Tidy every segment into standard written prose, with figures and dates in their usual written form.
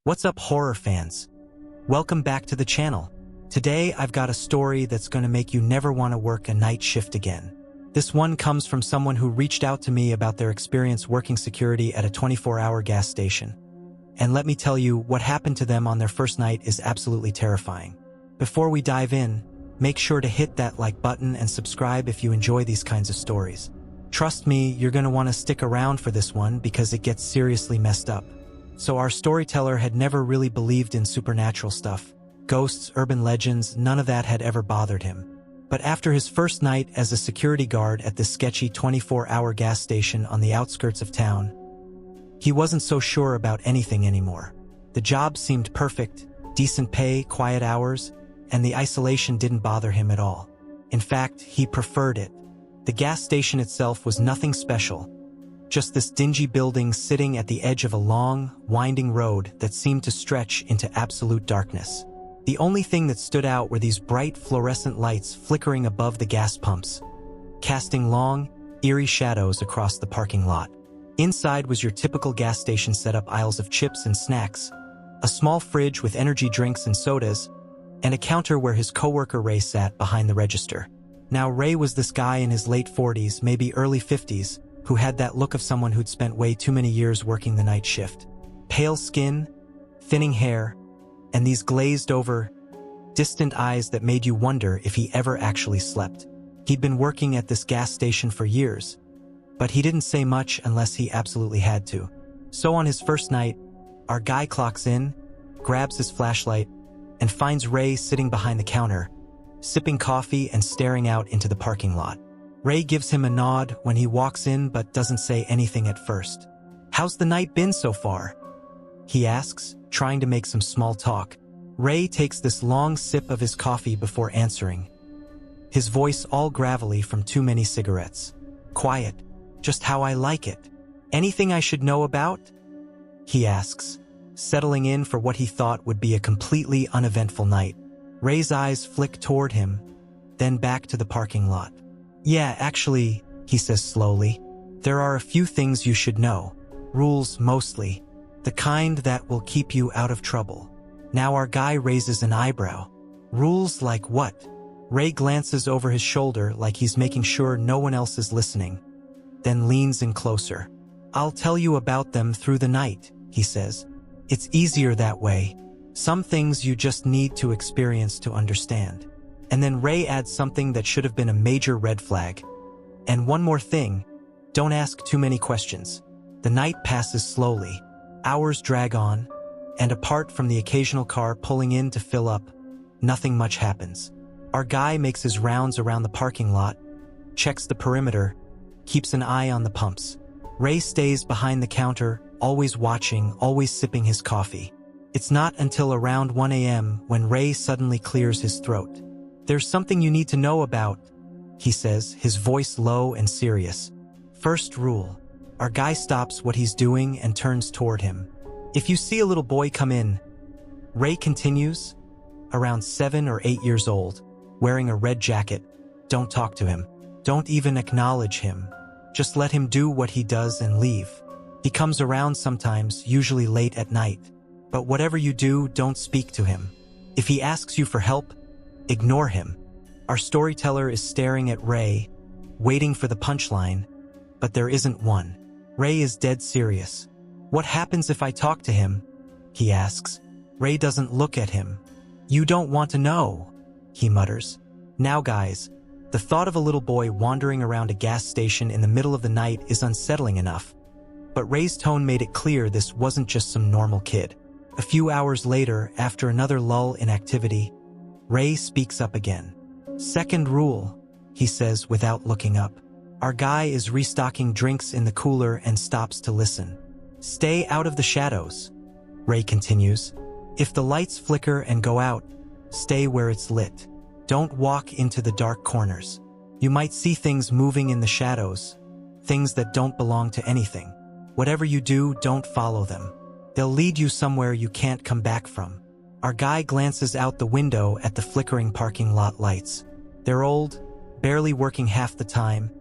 What's up, horror fans? Welcome back to the channel. Today I've got a story that's going to make you never want to work a night shift again. This one comes from someone who reached out to me about their experience working security at a 24-hour gas station. And let me tell you, what happened to them on their first night is absolutely terrifying. Before we dive in, make sure to hit that like button and subscribe if you enjoy these kinds of stories. Trust me, you're going to want to stick around for this one because it gets seriously messed up. So our storyteller had never really believed in supernatural stuff. Ghosts, urban legends, none of that had ever bothered him. But after his first night as a security guard at this sketchy 24-hour gas station on the outskirts of town, he wasn't so sure about anything anymore. The job seemed perfect, decent pay, quiet hours, and the isolation didn't bother him at all. In fact, he preferred it. The gas station itself was nothing special. Just this dingy building sitting at the edge of a long, winding road that seemed to stretch into absolute darkness. The only thing that stood out were these bright fluorescent lights flickering above the gas pumps, casting long, eerie shadows across the parking lot. Inside was your typical gas station setup: aisles of chips and snacks, a small fridge with energy drinks and sodas, and a counter where his coworker Ray sat behind the register. Now, Ray was this guy in his late 40s, maybe early 50s, who had that look of someone who'd spent way too many years working the night shift. Pale skin, thinning hair, and these glazed-over, distant eyes that made you wonder if he ever actually slept. He'd been working at this gas station for years, but he didn't say much unless he absolutely had to. So on his first night, our guy clocks in, grabs his flashlight, and finds Ray sitting behind the counter, sipping coffee and staring out into the parking lot. Ray gives him a nod when he walks in but doesn't say anything at first. "How's the night been so far?" he asks, trying to make some small talk. Ray takes this long sip of his coffee before answering, his voice all gravelly from too many cigarettes. "Quiet, just how I like it. Anything I should know about?" he asks, settling in for what he thought would be a completely uneventful night. Ray's eyes flick toward him, then back to the parking lot. "Yeah, actually," he says slowly, "there are a few things you should know. Rules, mostly. The kind that will keep you out of trouble." Now our guy raises an eyebrow. "Rules like what?" Ray glances over his shoulder like he's making sure no one else is listening, then leans in closer. "I'll tell you about them through the night," he says. "It's easier that way. Some things you just need to experience to understand." And then Ray adds something that should have been a major red flag. "And one more thing, don't ask too many questions." The night passes slowly. Hours drag on, and apart from the occasional car pulling in to fill up, nothing much happens. Our guy makes his rounds around the parking lot, checks the perimeter, keeps an eye on the pumps. Ray stays behind the counter, always watching, always sipping his coffee. It's not until around 1 a.m. when Ray suddenly clears his throat. "There's something you need to know about," he says, his voice low and serious. "First rule." Our guy stops what he's doing and turns toward him. "If you see a little boy come in," Ray continues, "around 7 or 8 years old, wearing a red jacket, don't talk to him. Don't even acknowledge him. Just let him do what he does and leave. He comes around sometimes, usually late at night. But whatever you do, don't speak to him. If he asks you for help, ignore him." Our storyteller is staring at Ray, waiting for the punchline, but there isn't one. Ray is dead serious. "What happens if I talk to him?" he asks. Ray doesn't look at him. "You don't want to know," he mutters. Now guys, the thought of a little boy wandering around a gas station in the middle of the night is unsettling enough. But Ray's tone made it clear this wasn't just some normal kid. A few hours later, after another lull in activity, Ray speaks up again. "Second rule," he says without looking up. Our guy is restocking drinks in the cooler and stops to listen. "Stay out of the shadows," Ray continues. "If the lights flicker and go out, stay where it's lit. Don't walk into the dark corners. You might see things moving in the shadows, things that don't belong to anything. Whatever you do, don't follow them. They'll lead you somewhere you can't come back from." Our guy glances out the window at the flickering parking lot lights. They're old, barely working half the time,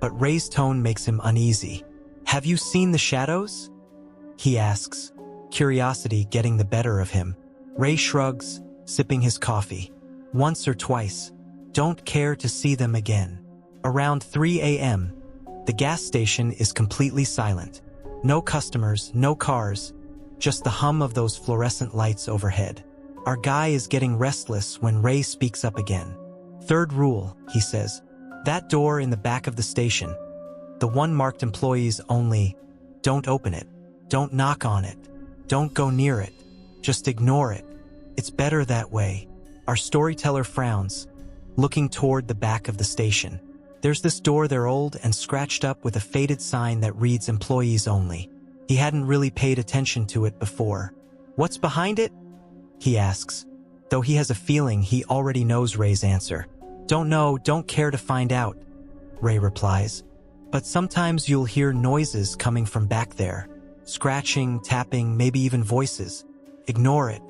but Ray's tone makes him uneasy. "Have you seen the shadows?" he asks, curiosity getting the better of him. Ray shrugs, sipping his coffee. Once or twice. Don't care to see them again. Around 3 a.m., the gas station is completely silent. No customers, no cars, just the hum of those fluorescent lights overhead. Our guy is getting restless when Ray speaks up again. Third rule, he says. That door in the back of the station. The one marked employees only. Don't open it. Don't knock on it. Don't go near it. Just ignore it. It's better that way. Our storyteller frowns, looking toward the back of the station. There's this door there, old and scratched up with a faded sign that reads employees only. He hadn't really paid attention to it before. What's behind it? He asks, though he has a feeling he already knows Ray's answer. Don't know, don't care to find out, Ray replies. But sometimes you'll hear noises coming from back there. Scratching, tapping, maybe even voices. Ignore it.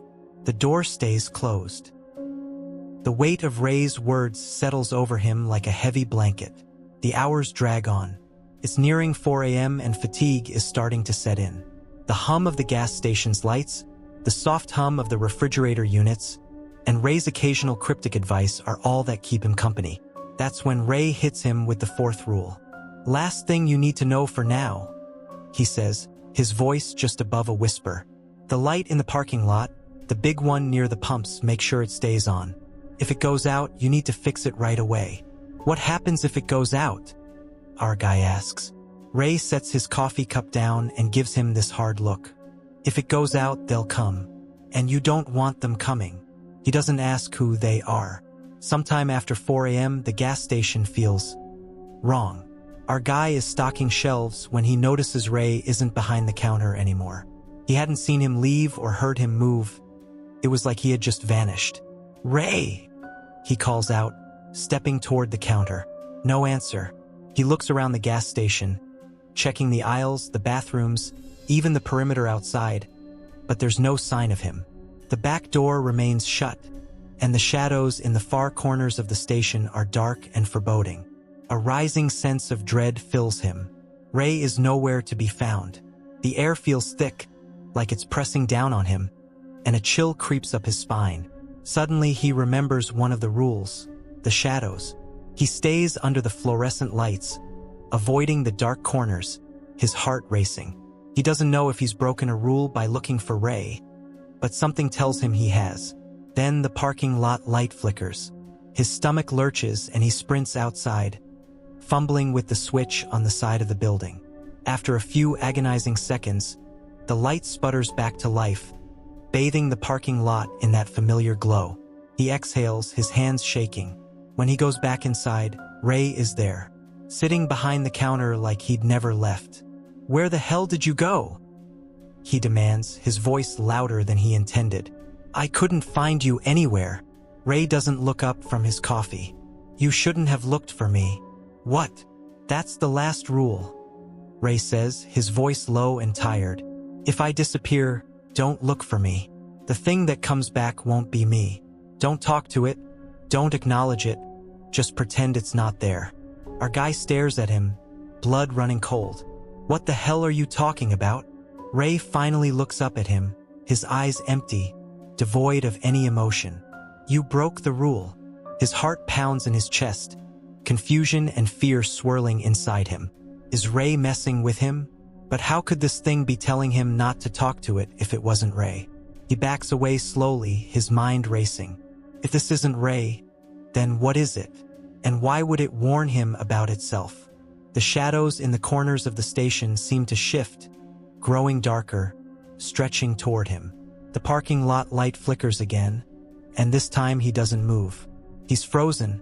The door stays closed. The weight of Ray's words settles over him like a heavy blanket. The hours drag on. It's nearing 4 a.m. and fatigue is starting to set in. The hum of the gas station's lights, the soft hum of the refrigerator units, and Ray's occasional cryptic advice are all that keep him company. That's when Ray hits him with the fourth rule. Last thing you need to know for now, he says, his voice just above a whisper. The light in the parking lot, the big one near the pumps, make sure it stays on. If it goes out, you need to fix it right away. What happens if it goes out? Our guy asks. Ray sets his coffee cup down and gives him this hard look. If it goes out, they'll come. And you don't want them coming. He doesn't ask who they are. Sometime after 4 a.m., the gas station feels wrong. Our guy is stocking shelves when he notices Ray isn't behind the counter anymore. He hadn't seen him leave or heard him move. It was like he had just vanished. Ray! He calls out, stepping toward the counter. No answer. He looks around the gas station, checking the aisles, the bathrooms, even the perimeter outside, but there's no sign of him. The back door remains shut, and the shadows in the far corners of the station are dark and foreboding. A rising sense of dread fills him. Ray is nowhere to be found. The air feels thick, like it's pressing down on him, and a chill creeps up his spine. Suddenly, he remembers one of the rules, the shadows. He stays under the fluorescent lights, avoiding the dark corners, his heart racing. He doesn't know if he's broken a rule by looking for Ray, but something tells him he has. Then the parking lot light flickers. His stomach lurches and he sprints outside, fumbling with the switch on the side of the building. After a few agonizing seconds, the light sputters back to life, bathing the parking lot in that familiar glow. He exhales, his hands shaking. When he goes back inside, Ray is there, sitting behind the counter like he'd never left. Where the hell did you go? He demands, his voice louder than he intended. I couldn't find you anywhere. Ray doesn't look up from his coffee. You shouldn't have looked for me. What? That's the last rule, Ray says, his voice low and tired. If I disappear, don't look for me. The thing that comes back won't be me. Don't talk to it. Don't acknowledge it. Just pretend it's not there. Our guy stares at him, blood running cold. What the hell are you talking about? Ray finally looks up at him, his eyes empty, devoid of any emotion. You broke the rule. His heart pounds in his chest, confusion and fear swirling inside him. Is Ray messing with him? But how could this thing be telling him not to talk to it if it wasn't Ray? He backs away slowly, his mind racing. If this isn't Ray, then what is it? And why would it warn him about itself? The shadows in the corners of the station seem to shift, growing darker, stretching toward him. The parking lot light flickers again, and this time he doesn't move. He's frozen,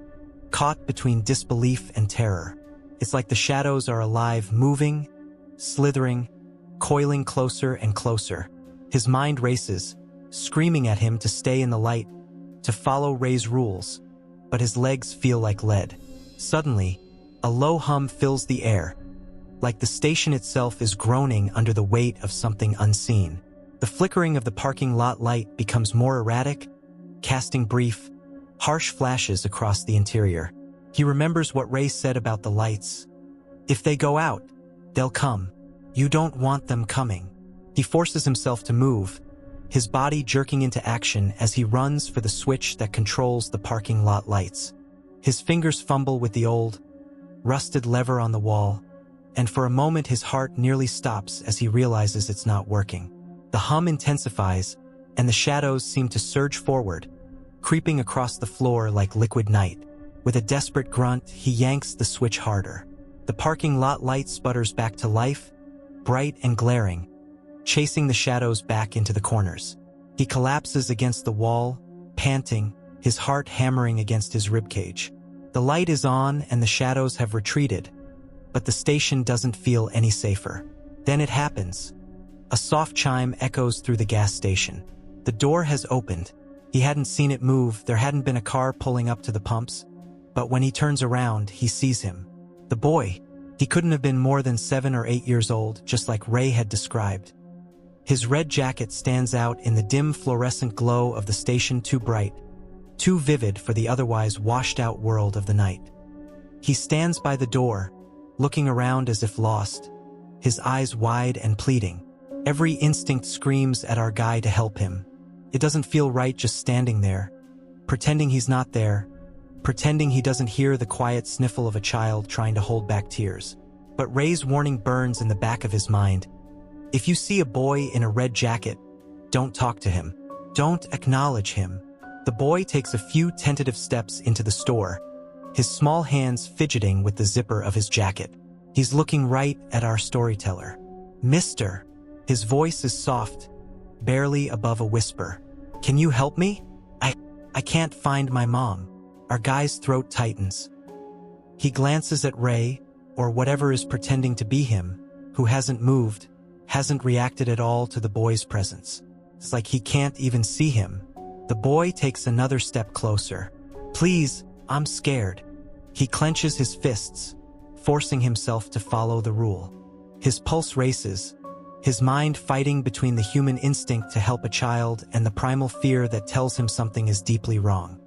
caught between disbelief and terror. It's like the shadows are alive, moving, slithering, coiling closer and closer. His mind races, screaming at him to stay in the light, to follow Ray's rules, but his legs feel like lead. Suddenly, a low hum fills the air, like the station itself is groaning under the weight of something unseen. The flickering of the parking lot light becomes more erratic, casting brief, harsh flashes across the interior. He remembers what Ray said about the lights. If they go out, they'll come. You don't want them coming. He forces himself to move, his body jerking into action as he runs for the switch that controls the parking lot lights. His fingers fumble with the old, rusted lever on the wall, and for a moment his heart nearly stops as he realizes it's not working. The hum intensifies, and the shadows seem to surge forward, creeping across the floor like liquid night. With a desperate grunt, he yanks the switch harder. The parking lot light sputters back to life, bright and glaring, chasing the shadows back into the corners. He collapses against the wall, panting, his heart hammering against his ribcage. The light is on and the shadows have retreated, but the station doesn't feel any safer. Then it happens. A soft chime echoes through the gas station. The door has opened. He hadn't seen it move, there hadn't been a car pulling up to the pumps, but when he turns around, he sees him. The boy. He couldn't have been more than 7 or 8 years old, just like Ray had described. His red jacket stands out in the dim fluorescent glow of the station, too bright, too vivid for the otherwise washed-out world of the night. He stands by the door, looking around as if lost, his eyes wide and pleading. Every instinct screams at our guy to help him. It doesn't feel right just standing there, pretending he's not there, pretending he doesn't hear the quiet sniffle of a child trying to hold back tears. But Ray's warning burns in the back of his mind. If you see a boy in a red jacket, don't talk to him. Don't acknowledge him. The boy takes a few tentative steps into the store, his small hands fidgeting with the zipper of his jacket. He's looking right at our storyteller. "Mister." His voice is soft, barely above a whisper. "Can you help me? I can't find my mom." Our guy's throat tightens. He glances at Ray, or whatever is pretending to be him, who hasn't moved, hasn't reacted at all to the boy's presence. It's like he can't even see him. The boy takes another step closer. "Please, I'm scared." He clenches his fists, forcing himself to follow the rule. His pulse races, his mind fighting between the human instinct to help a child and the primal fear that tells him something is deeply wrong.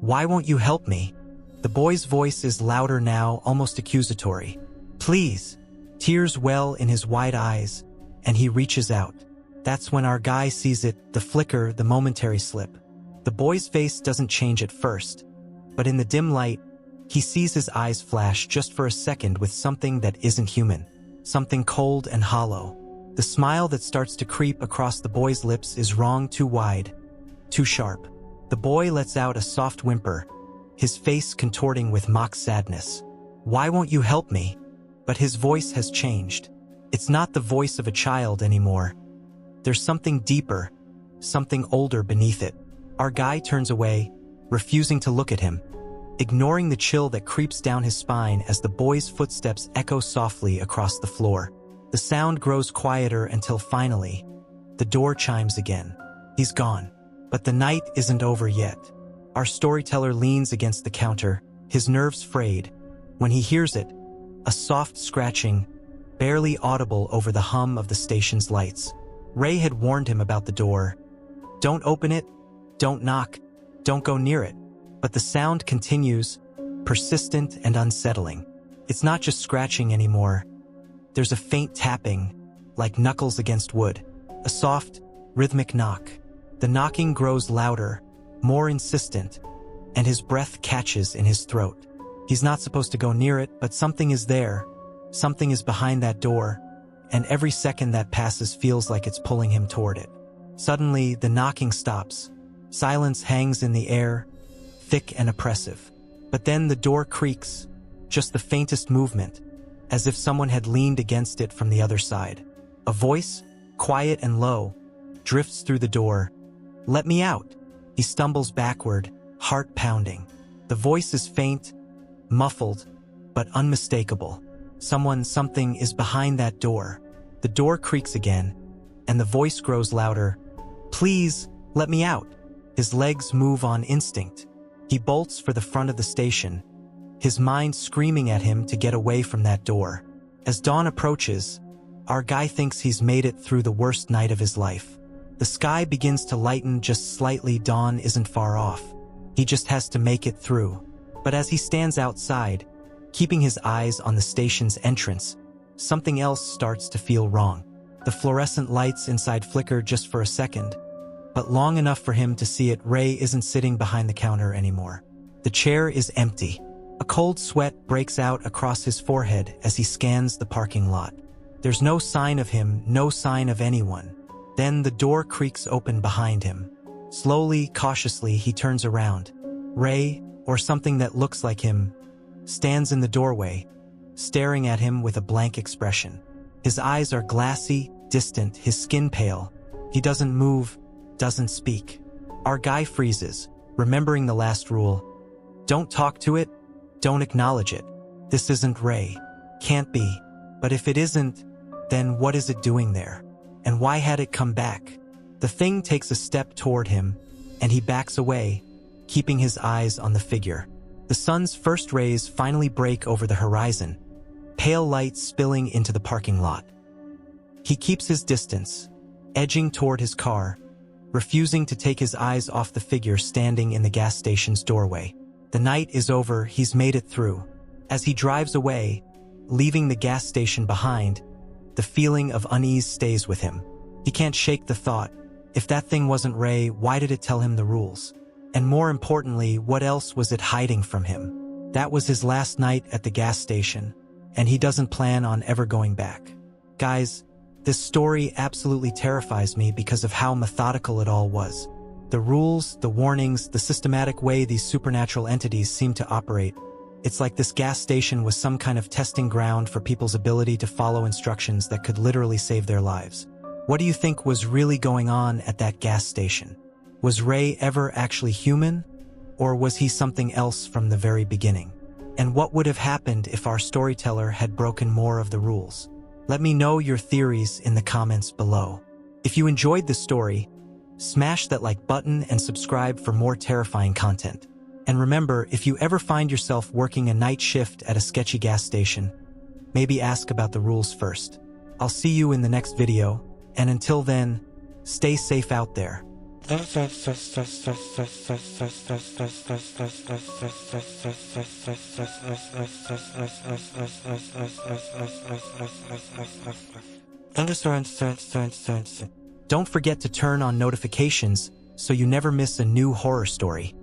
"Why won't you help me?" The boy's voice is louder now, almost accusatory. "Please." Tears well in his wide eyes, and he reaches out. That's when our guy sees it, the flicker, the momentary slip. The boy's face doesn't change at first, but in the dim light, he sees his eyes flash just for a second with something that isn't human, something cold and hollow. The smile that starts to creep across the boy's lips is wrong, too wide, too sharp. The boy lets out a soft whimper, his face contorting with mock sadness. "Why won't you help me?" But his voice has changed. It's not the voice of a child anymore. There's something deeper, something older beneath it. Our guy turns away, refusing to look at him, ignoring the chill that creeps down his spine as the boy's footsteps echo softly across the floor. The sound grows quieter until finally, the door chimes again. He's gone. But the night isn't over yet. Our storyteller leans against the counter, his nerves frayed. When he hears it, a soft scratching, barely audible over the hum of the station's lights. Ray had warned him about the door. "Don't open it, don't knock, don't go near it." But the sound continues, persistent and unsettling. It's not just scratching anymore. There's a faint tapping, like knuckles against wood. A soft, rhythmic knock. The knocking grows louder, more insistent, and his breath catches in his throat. He's not supposed to go near it, but something is there. Something is behind that door, and every second that passes feels like it's pulling him toward it. Suddenly, the knocking stops. Silence hangs in the air, thick and oppressive. But then the door creaks, just the faintest movement, as if someone had leaned against it from the other side. A voice, quiet and low, drifts through the door. "Let me out." He stumbles backward, heart pounding. The voice is faint, muffled, but unmistakable. Something is behind that door. The door creaks again, and the voice grows louder. "Please, let me out." His legs move on instinct. He bolts for the front of the station, his mind screaming at him to get away from that door. As dawn approaches, our guy thinks he's made it through the worst night of his life. The sky begins to lighten just slightly. Dawn isn't far off. He just has to make it through. But as he stands outside, keeping his eyes on the station's entrance, something else starts to feel wrong. The fluorescent lights inside flicker just for a second, but long enough for him to see it. Ray isn't sitting behind the counter anymore. The chair is empty. A cold sweat breaks out across his forehead as he scans the parking lot. There's no sign of him, no sign of anyone. Then the door creaks open behind him. Slowly, cautiously, he turns around. Ray, or something that looks like him, stands in the doorway, staring at him with a blank expression. His eyes are glassy, distant, his skin pale. He doesn't move, doesn't speak. Our guy freezes, remembering the last rule. Don't talk to it, don't acknowledge it. This isn't Ray. Can't be. But if it isn't, then what is it doing there? And why had it come back? The thing takes a step toward him, and he backs away, keeping his eyes on the figure. The sun's first rays finally break over the horizon, pale light spilling into the parking lot. He keeps his distance, edging toward his car, refusing to take his eyes off the figure standing in the gas station's doorway. The night is over, he's made it through. As he drives away, leaving the gas station behind, the feeling of unease stays with him. He can't shake the thought, if that thing wasn't Ray, why did it tell him the rules? And more importantly, what else was it hiding from him? That was his last night at the gas station, and he doesn't plan on ever going back. Guys, this story absolutely terrifies me because of how methodical it all was. The rules, the warnings, the systematic way these supernatural entities seem to operate. It's like this gas station was some kind of testing ground for people's ability to follow instructions that could literally save their lives. What do you think was really going on at that gas station? Was Ray ever actually human? Or was he something else from the very beginning? And what would have happened if our storyteller had broken more of the rules? Let me know your theories in the comments below. If you enjoyed this story, smash that like button and subscribe for more terrifying content. And remember, if you ever find yourself working a night shift at a sketchy gas station, maybe ask about the rules first. I'll see you in the next video, and until then, stay safe out there. Don't forget to turn on notifications so you never miss a new horror story.